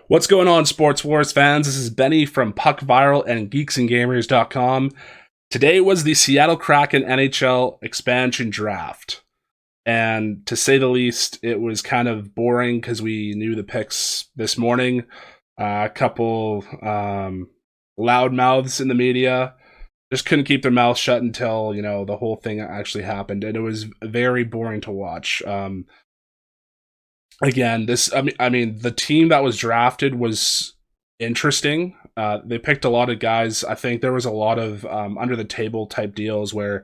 What's going on, Sports Wars fans? This is Benny from Puck Viral and GeeksandGamers.com. Today was the Seattle Kraken NHL expansion draft. And to say the least, it was kind of boring because we knew the picks this morning. A couple loud mouths in the media just couldn't keep their mouths shut until, the whole thing actually happened. And it was very boring to watch. Again, the team that was drafted was interesting. They picked a lot of guys. I think there was a lot of under the table type deals where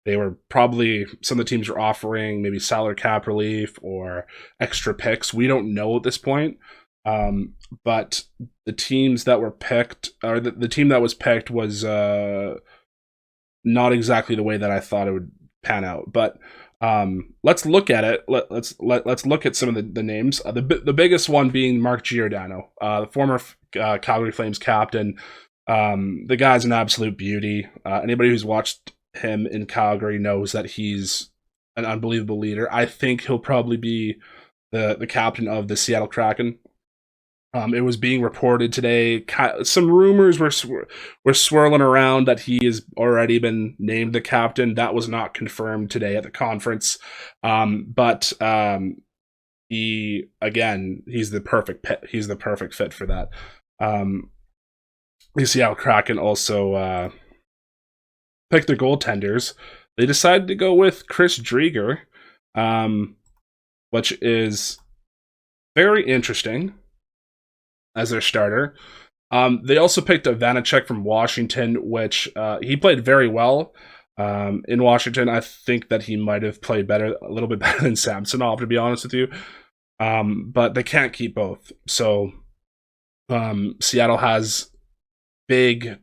they were probably, some of the teams were offering maybe salary cap relief or extra picks. We don't know at this point. But the teams that were picked, or the team that was picked was not exactly the way that I thought it would pan out. But let's look at it. Let's look at some of the names. The biggest one being Mark Giordano, the former Calgary Flames captain. The guy's an absolute beauty. Anybody who's watched him in Calgary knows that he's an unbelievable leader. I think he'll probably be the captain of the Seattle Kraken. It was being reported today. Some rumors were swirling around that he has already been named the captain. That was not confirmed today at the conference. But he's the perfect fit. He's the perfect fit for that. The Seattle Kraken also picked their goaltenders. They decided to go with Chris Driedger, which is very interesting as their starter. They also picked a Vanacek from Washington, which he played very well in Washington. I think that he might have played a little bit better than Samsonov, to be honest with you. But they can't keep both. So Seattle has big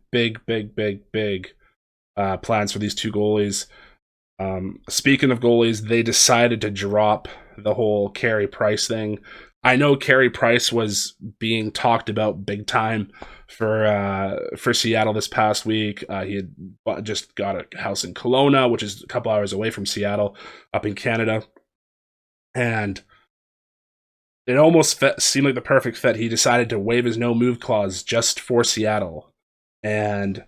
plans for these two goalies. Speaking of goalies, they decided to drop the whole Carrie Price thing. I know Carrie Price was being talked about big time for Seattle this past week. He had just got a house in Kelowna, which is a couple hours away from Seattle, up in Canada. And it almost seemed like the perfect fit. He decided to waive his no-move clause just for Seattle. And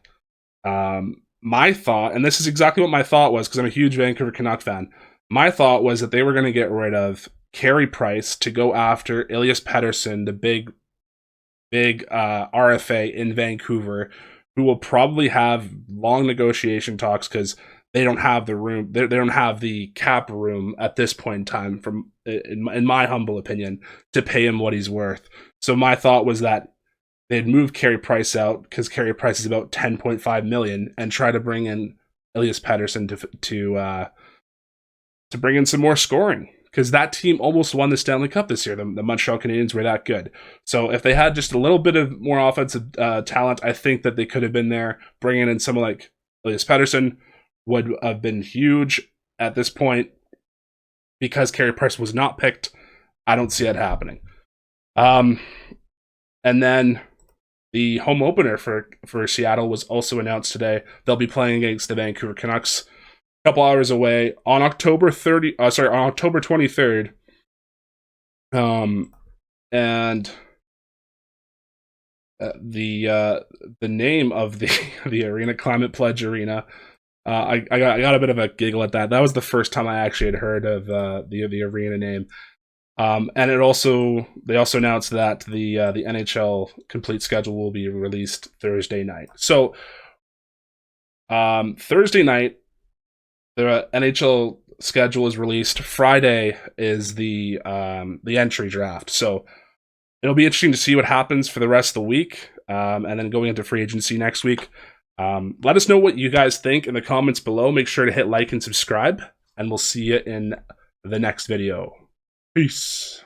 my thought, and this is exactly what my thought was, because I'm a huge Vancouver Canuck fan, my thought was that they were going to get rid of Carrie Price to go after Elias Pettersson, the big RFA in Vancouver, who will probably have long negotiation talks because they don't have the room. They don't have the cap room at this point in time, in my humble opinion, to pay him what he's worth. So my thought was that they'd move Carrie Price out because Carrie Price is about $10.5 million, and try to bring in Elias Pettersson to bring in some more scoring. Because that team almost won the Stanley Cup this year. The Montreal Canadiens were that good. So if they had just a little bit of more offensive talent, I think that they could have been there. Bringing in someone like Elias Pettersson would have been huge at this point. Because Carey Price was not picked, I don't see it happening. And then the home opener for Seattle was also announced today. They'll be playing against the Vancouver Canucks a couple hours away on October 23rd. And the name of the arena, Climate Pledge Arena, I got a bit of a giggle at that. That was the first time I actually had heard of the arena name. And they also announced that the NHL complete schedule will be released Thursday night. So Thursday night, the NHL schedule is released. Friday is the entry draft. So it'll be interesting to see what happens for the rest of the week, and then going into free agency next week. Let us know what you guys think in the comments below. Make sure to hit like and subscribe, and we'll see you in the next video. Peace.